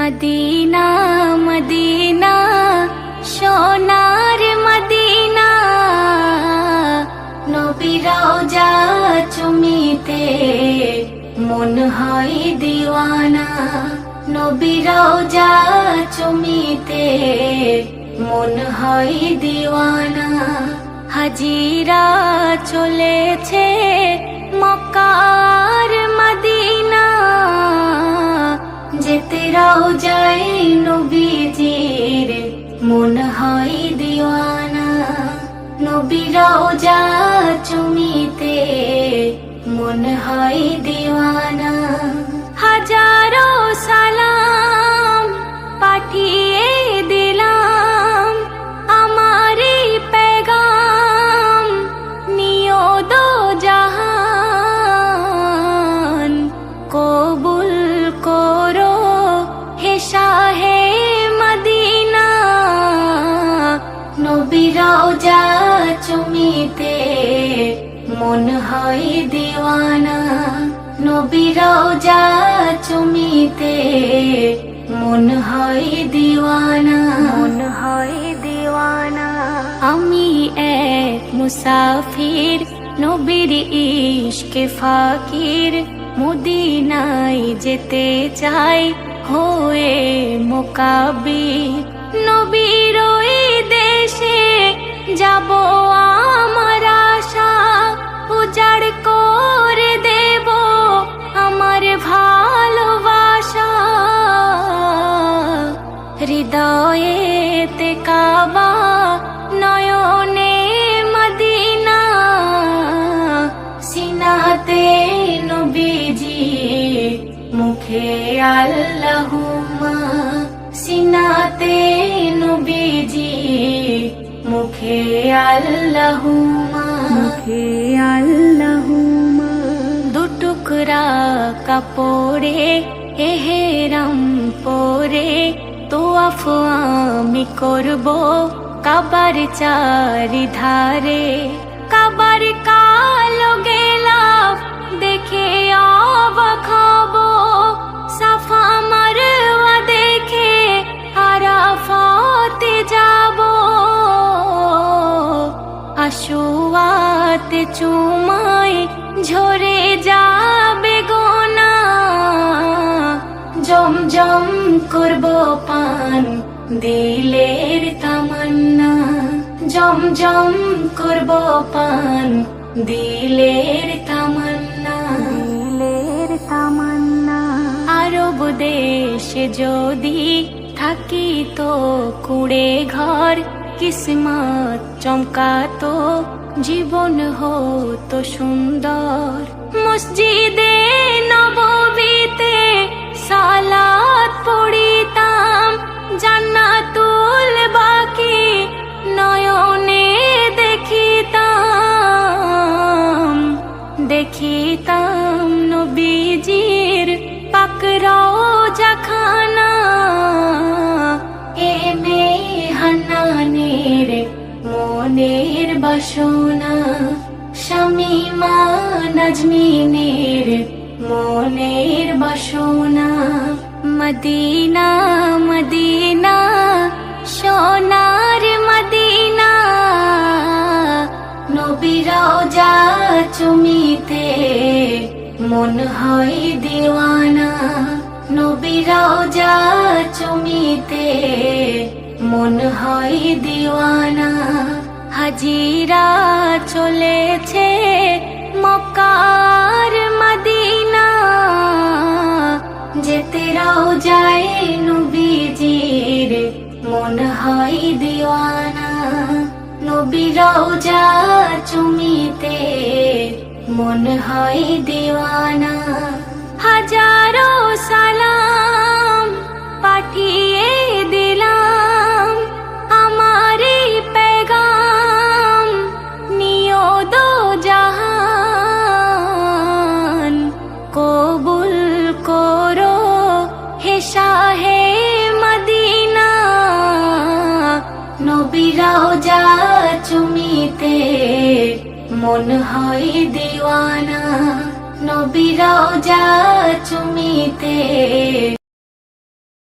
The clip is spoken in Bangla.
মদিনা মদিনা সোনার মদিনা, নবীর রওজা চুমিতে মন হয় দিওয়ানা। নবীর রওজা চুমিতে মন হয় দিওয়ানা। হাজিরা চলেছে মক্কার মদিনা, যেতে রওজায় নবীজির মন হয় দিওয়ানা। নবীর রওজা চুমিতে মন হয় দিওয়ানা। হাজারো সালাম পাঠিয়ে দিলাম, আমারি পেগাম নিও দো জাহান। কবুল করো হে শাহে মদিনা, নবীর রওজা চুমিতে মন হয় দিওয়ানা। নবীর রওজা চুমিতে মন হয় দিওয়ানা, মন হয় দিওয়ানা। আমি এক মুসাফির, নবীর ইশকে ফাকির, মদিনায় যেতে চাই হয়ে মুকাবির। নবীর ওই দেশে যাব আমার আশা, উজাড় করে দেব আমার ভালোবাসা। হৃদয়েতে কাবা, নয়নে মদিনা, সিনাতে নবীজি মুখে আল্লাহুম্মা। সিনাতে নবীজি মুখে আল্লাহুম্মা, মুখে আল্লাহুম্মা। দুটুকরা কাপড়ে এহেরাম পরে তোয়াফ আমি করব কাবার চারিধারে। কাবার কালো গেলাফ দেখে অবাক হব, সাফা মারওয়া দেখে আরাফাতে যাব। আশুয়াতে চুমায় ঝরে যাবে গোনা, জমজম করব পান দিলের তামান্না। জমজম করব পান দিলের তামান্না, দিলের তামান্না। আরব দেশে যদি থাকি তো কুড়ে ঘর, কিসমত চমকাতো জীবন হতো সুন্দর। মসজিদে নববীতে সালাত পড়িতাম, জান্নাতুল বাকি নয়নে দেখিতাম। দেখিতাম নবীজির পাক রওজা খানা, এ মেহান্নানের মনের বাসনা। শামিমা নাজমিনের মনের বাসনা। মদিনা মদিনা সোনার মদিনা, নবীর রওজা চুমিতে মন হয় দিওয়ানা। নবীর রওজা চুমিতে মন হয় দিওয়ানা। হাজিরা চলেছে মক্কার মদিনা, যেতে রওজায় নবীজির মন হয় দিওয়ানা। নবীর রওজা চুমিতে মন হয় দিওয়ানা। হাজারো সালাম পাঠিয়ে দিলাম, আমারি পেগাম নিও দো জাহান। কবুল করো হে শাহে মদিনা, নবীর রওজা চুমিতে মন হয় দিওয়ানা। নবীর রওজা চুমিতে